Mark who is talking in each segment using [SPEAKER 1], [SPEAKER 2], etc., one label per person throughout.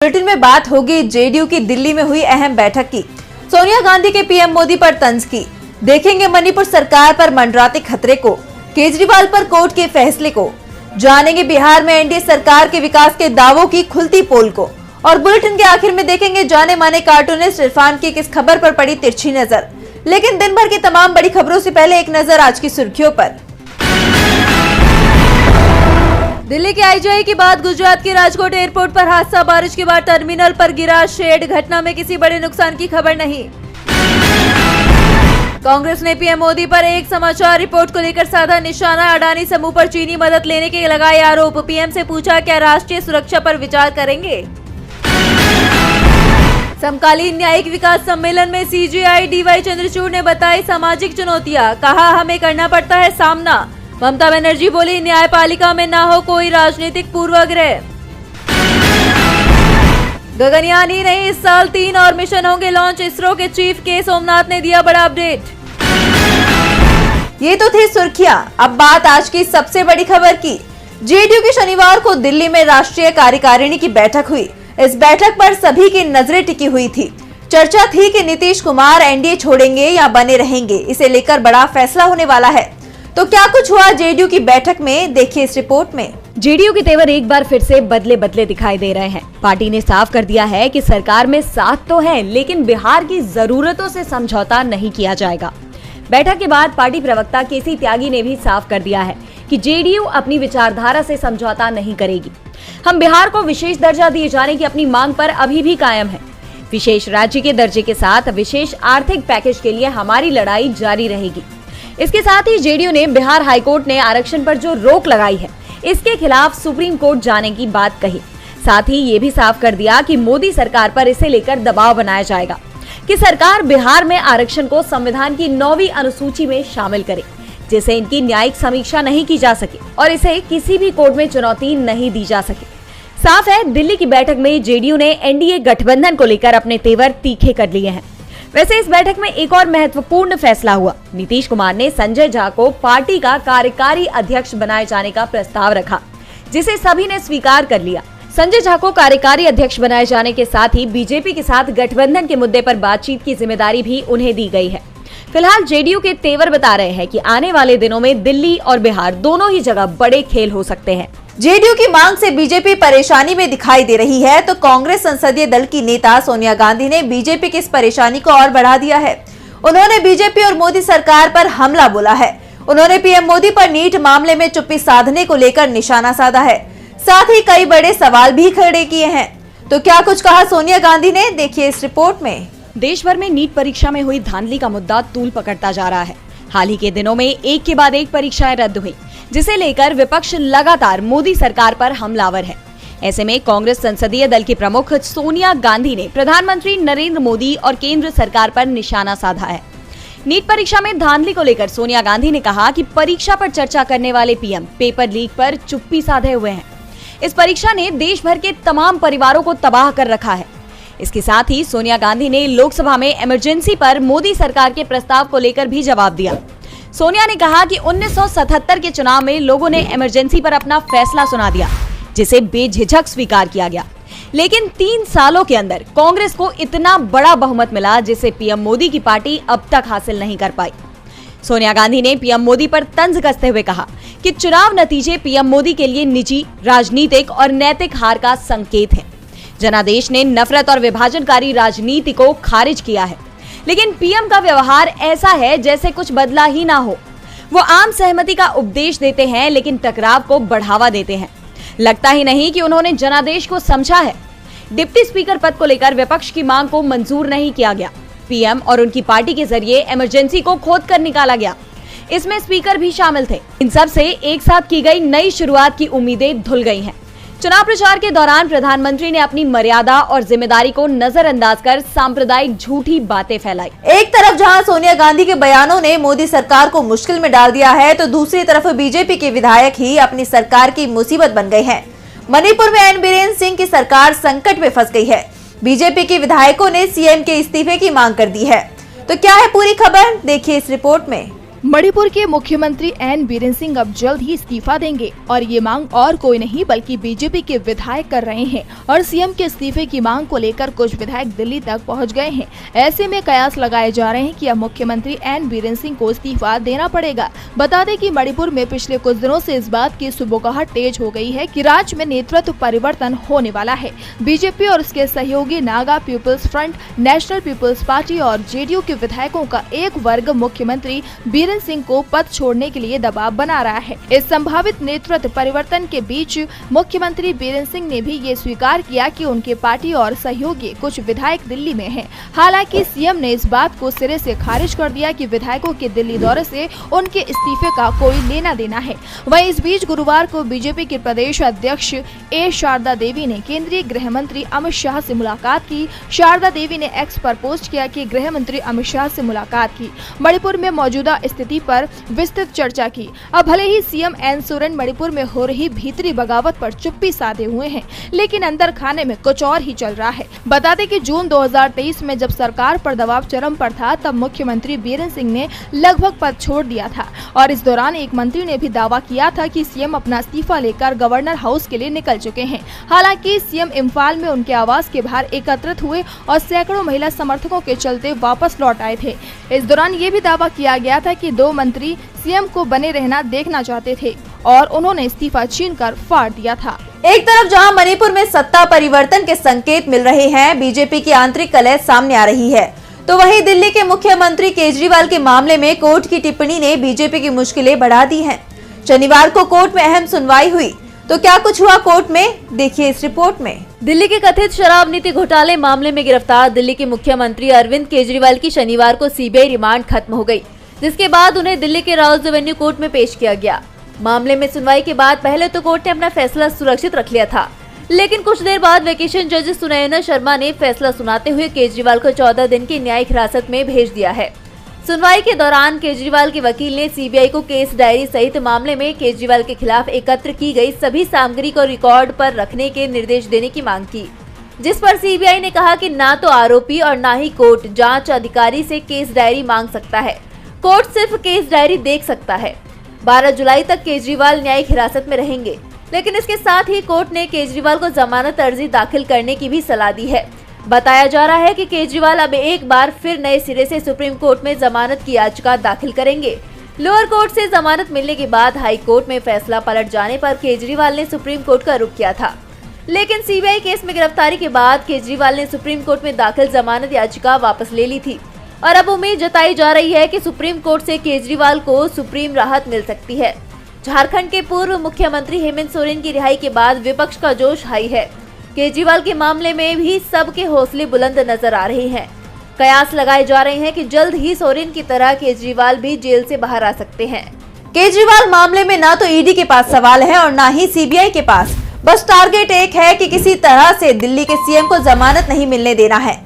[SPEAKER 1] Bulletin में बात होगी जेडीयू की दिल्ली में हुई अहम बैठक की, सोनिया गांधी के पीएम मोदी पर तंज की, देखेंगे मणिपुर सरकार पर मंडराते खतरे को, केजरीवाल पर कोर्ट के फैसले को, जानेंगे बिहार में एनडीए सरकार के विकास के दावों की खुलती पोल को, और बुलेटिन के आखिर में देखेंगे जाने माने कार्टूनिस्ट इरफान की किस खबर पर पड़ी तिरछी नजर। लेकिन दिन भर की तमाम बड़ी खबरों से पहले एक नजर आज की सुर्खियों पर। दिल्ली के आईजीआई की बात, गुजरात के राजकोट एयरपोर्ट पर हादसा, बारिश के बाद टर्मिनल पर गिरा शेड, घटना में किसी बड़े नुकसान की खबर नहीं। कांग्रेस ने पीएम मोदी पर एक समाचार रिपोर्ट को लेकर साधा निशाना, अडानी समूह पर चीनी मदद लेने के लगाए आरोप, पीएम से पूछा क्या राष्ट्रीय सुरक्षा पर विचार करेंगे। समकालीन न्यायिक विकास सम्मेलन में सीजेआई डीवाई चंद्रचूड़ ने बताई सामाजिक चुनौतियां, कहा हमें करना पड़ता है सामना। ममता बनर्जी बोली न्यायपालिका में ना हो कोई राजनीतिक पूर्वाग्रह। गगनयान ही नहीं, इस साल 3 और मिशन होंगे लॉन्च, इसरो के चीफ के सोमनाथ ने दिया बड़ा अपडेट। ये तो थी सुर्खियां, अब बात आज की सबसे बड़ी खबर की। जेडीयू की शनिवार को दिल्ली में राष्ट्रीय कार्यकारिणी की बैठक हुई। इस बैठक पर सभी की नजरें टिकी हुई थी। चर्चा थी कि नीतीश कुमार एनडीए छोड़ेंगे या बने रहेंगे, इसे लेकर बड़ा फैसला होने वाला है। तो क्या कुछ हुआ जेडीयू की बैठक में, देखिए इस रिपोर्ट में।
[SPEAKER 2] जेडीयू के तेवर एक बार फिर से बदले बदले दिखाई दे रहे हैं। पार्टी ने साफ कर दिया है कि सरकार में साथ तो है, लेकिन बिहार की जरूरतों से समझौता नहीं किया जाएगा। बैठक के बाद पार्टी प्रवक्ता केसी त्यागी ने भी साफ कर दिया है कि जेडीयू अपनी विचारधारा से समझौता नहीं करेगी। हम बिहार को विशेष दर्जा दिए जाने की अपनी मांग पर अभी भी कायम है। विशेष राज्य के दर्जे के साथ विशेष आर्थिक पैकेज के लिए हमारी लड़ाई जारी रहेगी। इसके साथ ही जेडीयू ने बिहार हाईकोर्ट ने आरक्षण पर जो रोक लगाई है, इसके खिलाफ सुप्रीम कोर्ट जाने की बात कही। साथ ही ये भी साफ कर दिया कि मोदी सरकार पर इसे लेकर दबाव बनाया जाएगा कि सरकार बिहार में आरक्षण को संविधान की 9वीं अनुसूची में शामिल करे, जिसे इनकी न्यायिक समीक्षा नहीं की जा सके और इसे किसी भी कोर्ट में चुनौती नहीं दी जा सके। साफ है, दिल्ली की बैठक में जेडीयू ने एनडीए गठबंधन को लेकर अपने तेवर तीखे कर लिए हैं। वैसे इस बैठक में एक और महत्वपूर्ण फैसला हुआ। नीतीश कुमार ने संजय झा को पार्टी का कार्यकारी अध्यक्ष बनाए जाने का प्रस्ताव रखा, जिसे सभी ने स्वीकार कर लिया। संजय झा को कार्यकारी अध्यक्ष बनाए जाने के साथ ही बीजेपी के साथ गठबंधन के मुद्दे पर बातचीत की जिम्मेदारी भी उन्हें दी गई है। फिलहाल जेडीयू के तेवर बता रहे हैं कि आने वाले दिनों में दिल्ली और बिहार दोनों ही जगह बड़े खेल हो सकते हैं।
[SPEAKER 1] जेडीयू की मांग से बीजेपी परेशानी में दिखाई दे रही है, तो कांग्रेस संसदीय दल की नेता सोनिया गांधी ने बीजेपी की इस परेशानी को और बढ़ा दिया है। उन्होंने बीजेपी और मोदी सरकार पर हमला बोला है। उन्होंने पीएम मोदी पर नीट मामले में चुप्पी साधने को लेकर निशाना साधा है। साथ ही कई बड़े सवाल भी खड़े किए हैं। तो क्या कुछ कहा सोनिया गांधी ने, देखिए इस रिपोर्ट में।
[SPEAKER 2] देश भर में नीट परीक्षा में हुई धांधली का मुद्दा तूल पकड़ता जा रहा है। हाल ही के दिनों में एक के बाद एक परीक्षाएं रद्द हुई, जिसे लेकर विपक्ष लगातार मोदी सरकार पर हमलावर है। ऐसे में कांग्रेस संसदीय दल की प्रमुख सोनिया गांधी ने प्रधानमंत्री नरेंद्र मोदी और केंद्र सरकार पर निशाना साधा है। नीट परीक्षा में धांधली को लेकर सोनिया गांधी ने कहा कि परीक्षा पर चर्चा करने वाले पीएम पेपर लीक पर चुप्पी साधे हुए हैं। इस परीक्षा ने देश भर के तमाम परिवारों को तबाह कर रखा है। इसके साथ ही सोनिया गांधी ने लोकसभा में इमरजेंसी पर मोदी सरकार के प्रस्ताव को लेकर भी जवाब दिया। सोनिया ने कहा कि 1977 के चुनाव में लोगों ने इमरजेंसी पर अपना फैसला सुना दिया, जिसे बेझिझक स्वीकार किया गया। लेकिन 3 सालों के अंदर कांग्रेस को इतना बड़ा बहुमत मिला, जिसे पीएम मोदी की पार्टी अब तक हासिल नहीं कर पाई। सोनिया गांधी ने पीएम मोदी पर तंज कसते हुए कहा कि चुनाव नतीजे पीएम मोदी के लिए निजी, राजनीतिक और नैतिक हार का संकेत है। जनादेश ने नफरत और विभाजनकारी राजनीति को खारिज किया है, लेकिन पीएम का व्यवहार ऐसा है जैसे कुछ बदला ही ना हो। वो आम सहमति का उपदेश देते हैं, लेकिन टकराव को बढ़ावा देते हैं। लगता ही नहीं कि उन्होंने जनादेश को समझा है। डिप्टी स्पीकर पद को लेकर विपक्ष की मांग को मंजूर नहीं किया गया। पीएम और उनकी पार्टी के जरिए इमरजेंसी को खोद कर निकाला गया। इसमें स्पीकर भी शामिल थे। इन सब से एक साथ की गई नई शुरुआत की उम्मीदें धुल गई हैं। चुनाव प्रचार के दौरान प्रधानमंत्री ने अपनी मर्यादा और जिम्मेदारी को नजरअंदाज कर सांप्रदायिक झूठी बातें फैलाई।
[SPEAKER 1] एक तरफ जहां सोनिया गांधी के बयानों ने मोदी सरकार को मुश्किल में डाल दिया है, तो दूसरी तरफ बीजेपी के विधायक ही अपनी सरकार की मुसीबत बन गए हैं। मणिपुर में एन बीरेन सिंह की सरकार संकट में फंस गई है। बीजेपी के विधायकों ने सीएम के इस्तीफे की मांग कर दी है। तो क्या है पूरी खबर, देखिए इस रिपोर्ट में।
[SPEAKER 3] मणिपुर के मुख्यमंत्री एन बीरेन सिंह अब जल्द ही इस्तीफा देंगे और ये मांग और कोई नहीं बल्कि बीजेपी के विधायक कर रहे हैं और सीएम के इस्तीफे की मांग को लेकर कुछ विधायक दिल्ली तक पहुंच गए हैं। ऐसे में कयास लगाए जा रहे हैं कि अब मुख्यमंत्री एन बीरेन सिंह को इस्तीफा देना पड़ेगा। बता दें कि मणिपुर में पिछले कुछ दिनों से इस बात की सुबुगाहट तेज हो गई है कि राज्य में नेतृत्व परिवर्तन होने वाला है। बीजेपी और उसके सहयोगी Naga people's front, national people's party और जेडीयू के विधायकों का एक वर्ग मुख्यमंत्री बीरेन सिंह को पद छोड़ने के लिए दबाव बना रहा है। इस संभावित नेतृत्व परिवर्तन के बीच मुख्यमंत्री बीरेन सिंह ने भी ये स्वीकार किया कि उनके पार्टी और सहयोगी कुछ विधायक दिल्ली में हैं। हालांकि सीएम ने इस बात को सिरे से खारिज कर दिया कि विधायकों के दिल्ली दौरे से उनके इस्तीफे का कोई लेना देना है। वहीं इस बीच गुरुवार को बीजेपी के प्रदेश अध्यक्ष ए शारदा देवी ने केंद्रीय गृह मंत्री अमित शाह से मुलाकात की। शारदा देवी ने एक्स पर पोस्ट किया कि गृह मंत्री अमित शाह से मुलाकात की, मणिपुर में मौजूदा स्थिति पर विस्तृत चर्चा की। अब भले ही सीएम एन सोरेन मणिपुर में हो रही भीतरी बगावत पर चुप्पी साधे हुए हैं, लेकिन अंदर खाने में कुछ और ही चल रहा है। बता दें कि जून 2023 में जब सरकार पर दबाव चरम पर था, तब मुख्यमंत्री बीरेन सिंह ने लगभग पद छोड़ दिया था और इस दौरान एक मंत्री ने भी दावा किया था कि सीएम अपना इस्तीफा लेकर गवर्नर हाउस के लिए निकल चुके हैं। हालांकि सीएम इम्फाल में उनके आवास के बाहर एकत्रित हुए और सैकड़ों महिला समर्थकों के चलते वापस लौट आए थे। इस दौरान ये भी दावा किया गया था कि दो मंत्री सीएम को बने रहना देखना चाहते थे और उन्होंने इस्तीफा छीनकर फाड़ दिया था।
[SPEAKER 1] एक तरफ जहां मणिपुर में सत्ता परिवर्तन के संकेत मिल रहे हैं, बीजेपी की आंतरिक कलह सामने आ रही है, तो वहीं दिल्ली के मुख्यमंत्री केजरीवाल के मामले में कोर्ट की टिप्पणी ने बीजेपी की मुश्किलें बढ़ा दी हैं। शनिवार को कोर्ट में अहम सुनवाई हुई, तो क्या कुछ हुआ कोर्ट में, देखिए इस रिपोर्ट में। दिल्ली के कथित शराब नीति घोटाले मामले में गिरफ्तार दिल्ली के मुख्यमंत्री अरविंद केजरीवाल की शनिवार को सीबीआई रिमांड खत्म हो गई, जिसके बाद उन्हें दिल्ली के राउज एवेन्यू कोर्ट में पेश किया गया। मामले में सुनवाई के बाद पहले तो कोर्ट ने अपना फैसला सुरक्षित रख लिया था, लेकिन कुछ देर बाद वेकेशन जज सुनयना शर्मा ने फैसला सुनाते हुए केजरीवाल को 14 दिन की न्यायिक हिरासत में भेज दिया है। सुनवाई के दौरान केजरीवाल के वकील ने सीबीआई को केस डायरी सहित मामले में केजरीवाल के खिलाफ एकत्र की गई सभी सामग्री को रिकॉर्ड पर रखने के निर्देश देने की मांग की, जिस पर सीबीआई ने कहा कि ना तो आरोपी और ना ही कोर्ट जांच अधिकारी से केस डायरी मांग सकता है, कोर्ट सिर्फ केस डायरी देख सकता है। 12 जुलाई तक केजरीवाल न्यायिक हिरासत में रहेंगे, लेकिन इसके साथ ही कोर्ट ने केजरीवाल को जमानत अर्जी दाखिल करने की भी सलाह दी है। बताया जा रहा है कि केजरीवाल अब एक बार फिर नए सिरे से सुप्रीम कोर्ट में जमानत की याचिका दाखिल करेंगे। लोअर कोर्ट से जमानत मिलने के बाद हाई कोर्ट में फैसला पलट जाने पर केजरीवाल ने सुप्रीम कोर्ट का रुख किया था, लेकिन सीबीआई केस में गिरफ्तारी के बाद केजरीवाल ने सुप्रीम कोर्ट में दाखिल जमानत याचिका वापस ले ली थी और अब उम्मीद जताई जा रही है कि सुप्रीम कोर्ट से केजरीवाल को सुप्रीम राहत मिल सकती है। झारखंड के पूर्व मुख्यमंत्री हेमंत सोरेन की रिहाई के बाद विपक्ष का जोश हाई है। केजरीवाल के मामले में भी सबके हौसले बुलंद नजर आ रहे हैं। कयास लगाए जा रहे हैं कि जल्द ही सोरेन की तरह केजरीवाल भी जेल से बाहर आ सकते हैं। केजरीवाल मामले में ना तो ईडी के पास सवाल है और ना ही सीबीआई के पास, बस टारगेट एक है कि किसी तरह से दिल्ली के सीएम को जमानत नहीं मिलने देना है।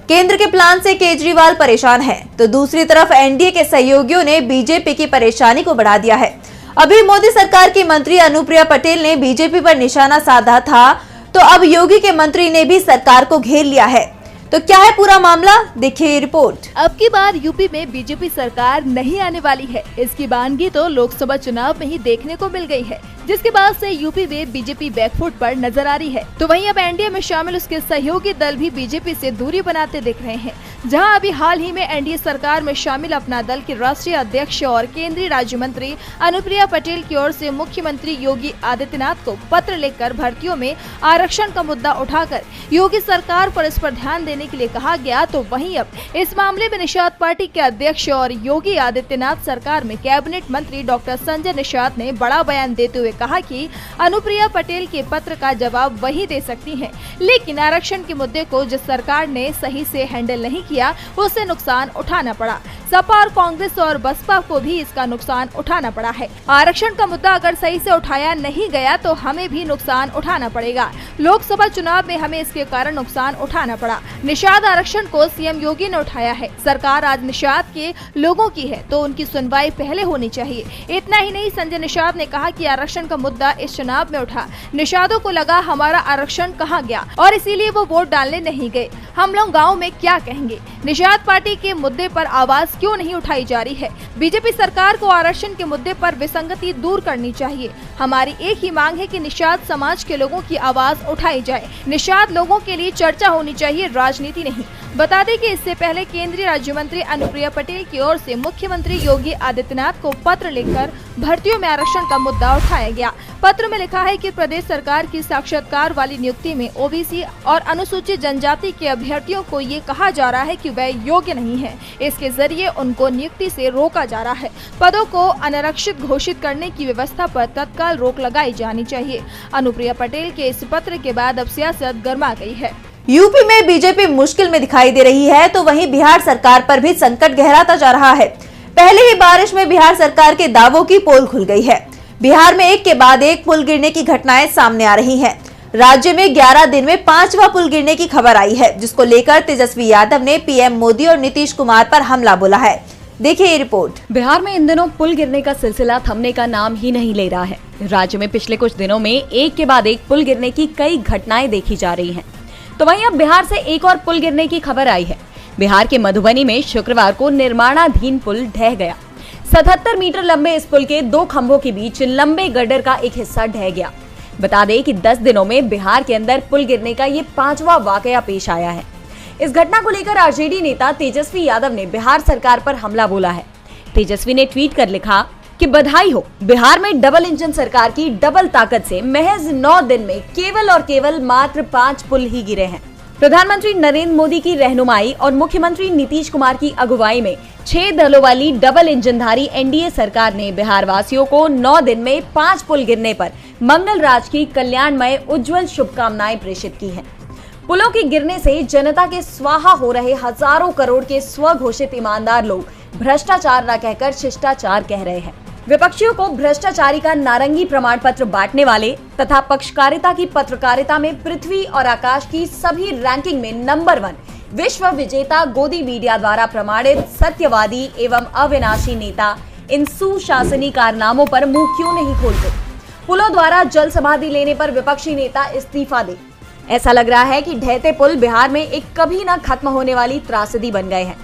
[SPEAKER 1] केंद्र के प्लान से केजरीवाल परेशान है, तो दूसरी तरफ एनडीए के सहयोगियों ने बीजेपी की परेशानी को बढ़ा दिया है। अभी मोदी सरकार की मंत्री अनुप्रिया पटेल ने बीजेपी पर निशाना साधा था, तो अब योगी के मंत्री ने भी सरकार को घेर लिया है। तो क्या है पूरा मामला, देखिए रिपोर्ट।
[SPEAKER 3] अब की बार यूपी में बीजेपी सरकार नहीं आने वाली है, इसकी बानगी तो लोकसभा चुनाव में ही देखने को मिल गई है, जिसके बाद से यूपी में बीजेपी बैकफुट पर नजर आ रही है। तो वहीं अब एनडीए में शामिल उसके सहयोगी दल भी बीजेपी से दूरी बनाते दिख रहे हैं। जहां अभी हाल ही में एनडीए सरकार में शामिल अपना दल के राष्ट्रीय अध्यक्ष और केंद्रीय राज्य मंत्री अनुप्रिया पटेल की ओर से मुख्यमंत्री योगी आदित्यनाथ को पत्र लिखकर भर्तियों में आरक्षण का मुद्दा उठाकर योगी सरकार पर इस पर ध्यान देने के लिए कहा गया, तो वहीं अब इस मामले में निषाद पार्टी के अध्यक्ष और योगी आदित्यनाथ सरकार में कैबिनेट मंत्री डॉक्टर संजय निषाद ने बड़ा बयान देते हुए कहा कि अनुप्रिया पटेल के पत्र का जवाब वही दे सकती हैं, लेकिन आरक्षण के मुद्दे को जिस सरकार ने सही से हैंडल नहीं किया, उससे नुकसान उठाना पड़ा। सपा और कांग्रेस और बसपा को भी इसका नुकसान उठाना पड़ा है। आरक्षण का मुद्दा अगर सही से उठाया नहीं गया तो हमें भी नुकसान उठाना पड़ेगा। लोकसभा चुनाव में हमें इसके कारण नुकसान उठाना पड़ा। निषाद आरक्षण को सीएम योगी ने उठाया है। सरकार आज निषाद के लोगों की है, तो उनकी सुनवाई पहले होनी चाहिए। इतना ही नहीं, संजय निषाद ने कहा कि आरक्षण आरक्षण का मुद्दा इस चुनाव में उठा। निषादों को लगा हमारा आरक्षण कहाँ गया और इसीलिए वो वोट डालने नहीं गए। हम लोग गाँव में क्या कहेंगे? निषाद पार्टी के मुद्दे पर आवाज क्यों नहीं उठाई जा रही है? बीजेपी सरकार को आरक्षण के मुद्दे पर विसंगति दूर करनी चाहिए। हमारी एक ही मांग है कि निषाद समाज के लोगों की आवाज उठाई जाए। निषाद लोगों के लिए चर्चा होनी चाहिए, राजनीति नहीं। बता दें कि इससे पहले केंद्रीय राज्य मंत्री अनुप्रिया पटेल की ओर से मुख्यमंत्री योगी आदित्यनाथ को पत्र लिखकर भर्तियों में आरक्षण का मुद्दा उठाया गया। पत्र में लिखा है कि प्रदेश सरकार की साक्षात्कार वाली नियुक्ति में ओबीसी और अनुसूचित जनजाति के अभ्यर्थियों को ये कहा जा रहा है कि वे योग्य नहीं है। इसके जरिए उनको नियुक्ति से रोका जा रहा है। पदों को अनारक्षित घोषित करने की व्यवस्था पर तत्काल रोक लगाई जानी चाहिए। अनुप्रिया पटेल के इस पत्र के बाद अब सियासत गर्मा गई है।
[SPEAKER 1] यूपी में बीजेपी मुश्किल में दिखाई दे रही है तो वहीं बिहार सरकार पर भी संकट गहराता जा रहा है। पहले ही बारिश में बिहार सरकार के दावों की पोल खुल गई है। बिहार में एक के बाद एक पुल गिरने की घटनाएं सामने आ रही हैं। राज्य में 11 दिन में 5वां पुल गिरने की खबर आई है, जिसको लेकर तेजस्वी यादव ने पीएम मोदी और नीतीश कुमार पर हमला बोला है। देखिए ये रिपोर्ट।
[SPEAKER 2] बिहार में इन दिनों पुल गिरने का सिलसिला थमने का नाम ही नहीं ले रहा है। राज्य में पिछले कुछ दिनों में एक के बाद एक पुल गिरने की कई घटनाएं देखी जा रही हैं। तो वहीं अब बिहार से एक और पुल गिरने की खबर आई है। बिहार के मधुबनी में शुक्रवार को निर्माणाधीन पुल ढह गया। 77 मीटर लंबे इस पुल के 2 खंभों के बीच लंबे गर्डर का एक हिस्सा ढह गया। बता दें कि 10 दिनों में बिहार के अंदर पुल गिरने का ये 5वां वाकया पेश आया है। इस घटना को लेकर आरजेडी नेता तेजस्वी यादव ने बिहार सरकार पर हमला बोला है। तेजस्वी ने ट्वीट कर लिखा कि बधाई हो, बिहार में डबल इंजन सरकार की डबल ताकत से महज 9 दिन में केवल और केवल मात्र 5 पुल ही गिरे हैं। प्रधानमंत्री नरेंद्र मोदी की रहनुमाई और मुख्यमंत्री नीतीश कुमार की अगुवाई में 6 दलों वाली डबल इंजनधारी एनडीए सरकार ने बिहार वासियों को 9 दिन में 5 पुल गिरने पर मंगल राज की कल्याणमय उज्जवल शुभकामनाएं प्रेषित की हैं। पुलों के गिरने से जनता के स्वाहा हो रहे हजारों करोड़ के स्वघोषित ईमानदार लोग भ्रष्टाचार न कहकर शिष्टाचार कह रहे हैं। विपक्षियों को भ्रष्टाचारी का नारंगी प्रमाण पत्र बांटने वाले तथा पक्षकारिता की पत्रकारिता में पृथ्वी और आकाश की सभी रैंकिंग में नंबर 1 विश्व विजेता गोदी मीडिया द्वारा प्रमाणित सत्यवादी एवं अविनाशी नेता इन सुशासनी कारनामों पर मुंह क्यों नहीं खोलते? पुलों द्वारा जल समाधि लेने पर विपक्षी नेता इस्तीफा दे। ऐसा लग रहा है कि ढहते पुल बिहार में एक कभी न खत्म होने वाली त्रासदी बन गए हैं।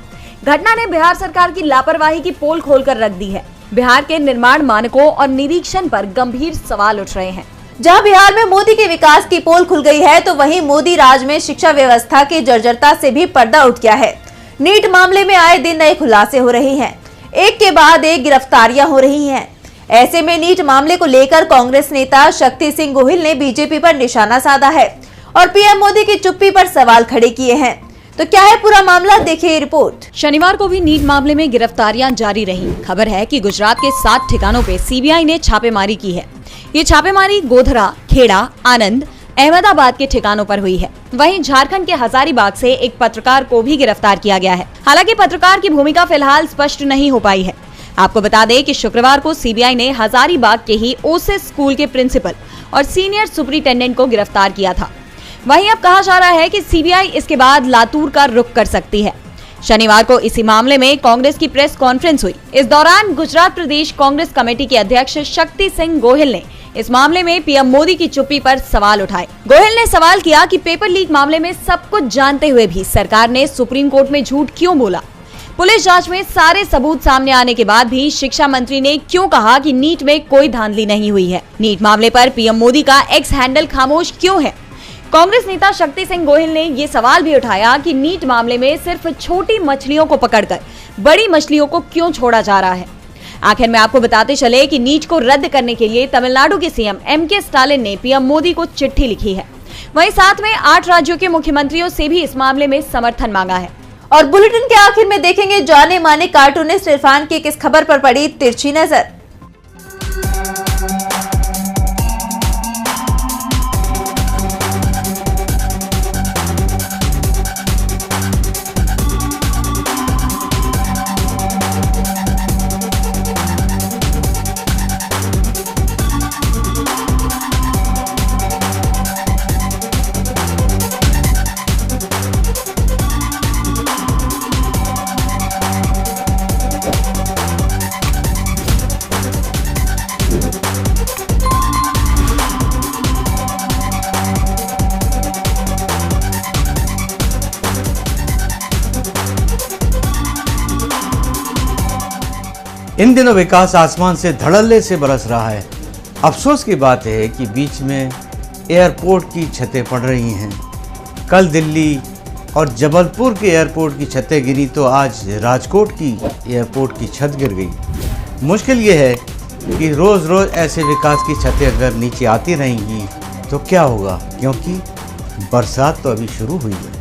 [SPEAKER 2] घटना ने बिहार सरकार की लापरवाही की पोल खोलकर रख दी है। बिहार के निर्माण मानकों और निरीक्षण पर गंभीर सवाल उठ रहे हैं।
[SPEAKER 1] जहां बिहार में मोदी के विकास की पोल खुल गई है तो वहीं मोदी राज में शिक्षा व्यवस्था की जर्जरता से भी पर्दा उठ गया है। नीट मामले में आए दिन नए खुलासे हो रहे हैं, एक के बाद एक गिरफ्तारियां हो रही हैं। ऐसे में नीट मामले को लेकर कांग्रेस नेता शक्ति सिंह गोहिल ने बीजेपी पर निशाना साधा है और पीएम मोदी की चुप्पी पर सवाल खड़े किए हैं। तो क्या है पूरा मामला, देखिए रिपोर्ट।
[SPEAKER 2] शनिवार को भी नीट मामले में गिरफ्तारियां जारी रही। खबर है कि गुजरात के 7 ठिकानों पे सीबीआई ने छापेमारी की है। ये छापेमारी गोधरा, खेड़ा, आनंद, अहमदाबाद के ठिकानों पर हुई है। वहीं झारखंड के हजारीबाग से एक पत्रकार को भी गिरफ्तार किया गया है। हालांकि पत्रकार की भूमिका फिलहाल स्पष्ट नहीं हो पाई है। आपको बता दें कि शुक्रवार को सीबीआई ने हजारीबाग के ही ओसिस स्कूल के प्रिंसिपल और सीनियर सुपरिटेंडेंट को गिरफ्तार किया था। वहीं अब कहा जा रहा है कि सीबीआई इसके बाद लातूर का रुख कर सकती है। शनिवार को इसी मामले में कांग्रेस की प्रेस कॉन्फ्रेंस हुई। इस दौरान गुजरात प्रदेश कांग्रेस कमेटी के अध्यक्ष शक्ति सिंह गोहिल ने इस मामले में पीएम मोदी की चुप्पी पर सवाल उठाए। गोहिल ने सवाल किया कि पेपर लीक मामले में सब कुछ जानते हुए भी सरकार ने सुप्रीम कोर्ट में झूठ क्यों बोला? पुलिस जांच में सारे सबूत सामने आने के बाद भी शिक्षा मंत्री ने क्यों कहा कि नीट में कोई धांधली नहीं हुई है? नीट मामले पर पीएम मोदी का एक्स हैंडल खामोश क्यों है? कांग्रेस नेता शक्ति सिंह गोहिल ने ये सवाल भी उठाया कि नीट मामले में सिर्फ छोटी मछलियों को पकड़कर बड़ी मछलियों को क्यों छोड़ा जा रहा है? आखिर में आपको बताते चले कि नीट को रद्द करने के लिए तमिलनाडु के सीएम एमके स्टालिन ने पीएम मोदी को चिट्ठी लिखी है। वहीं साथ में 8 राज्यों के मुख्यमंत्रियों से भी इस मामले में समर्थन मांगा है।
[SPEAKER 1] और बुलेटिन के आखिर में देखेंगे जाने माने कार्टूनिस्ट इरफान की किस खबर पर पड़ी तिरछी नजर।
[SPEAKER 4] इन दिनों विकास आसमान से धड़ल्ले से बरस रहा है। अफसोस की बात है कि बीच में एयरपोर्ट की छतें पड़ रही हैं। कल दिल्ली और जबलपुर के एयरपोर्ट की छतें गिरी तो आज राजकोट की एयरपोर्ट की छत गिर गई। मुश्किल ये है कि रोज़ रोज़ ऐसे विकास की छतें अगर नीचे आती रहेंगी तो क्या होगा, क्योंकि बरसात तो अभी शुरू हुई है।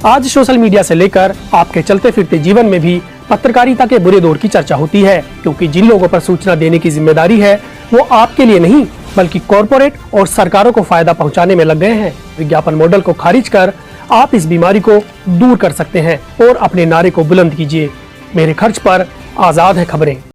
[SPEAKER 5] आज सोशल मीडिया से लेकर आपके चलते फिरते जीवन में भी पत्रकारिता के बुरे दौर की चर्चा होती है, क्योंकि जिन लोगों पर सूचना देने की जिम्मेदारी है वो आपके लिए नहीं बल्कि कॉरपोरेट और सरकारों को फायदा पहुंचाने में लग गए हैं। विज्ञापन मॉडल को खारिज कर आप इस बीमारी को दूर कर सकते हैं और अपने नारे को बुलंद कीजिए। मेरे खर्च पर आजाद है खबरें।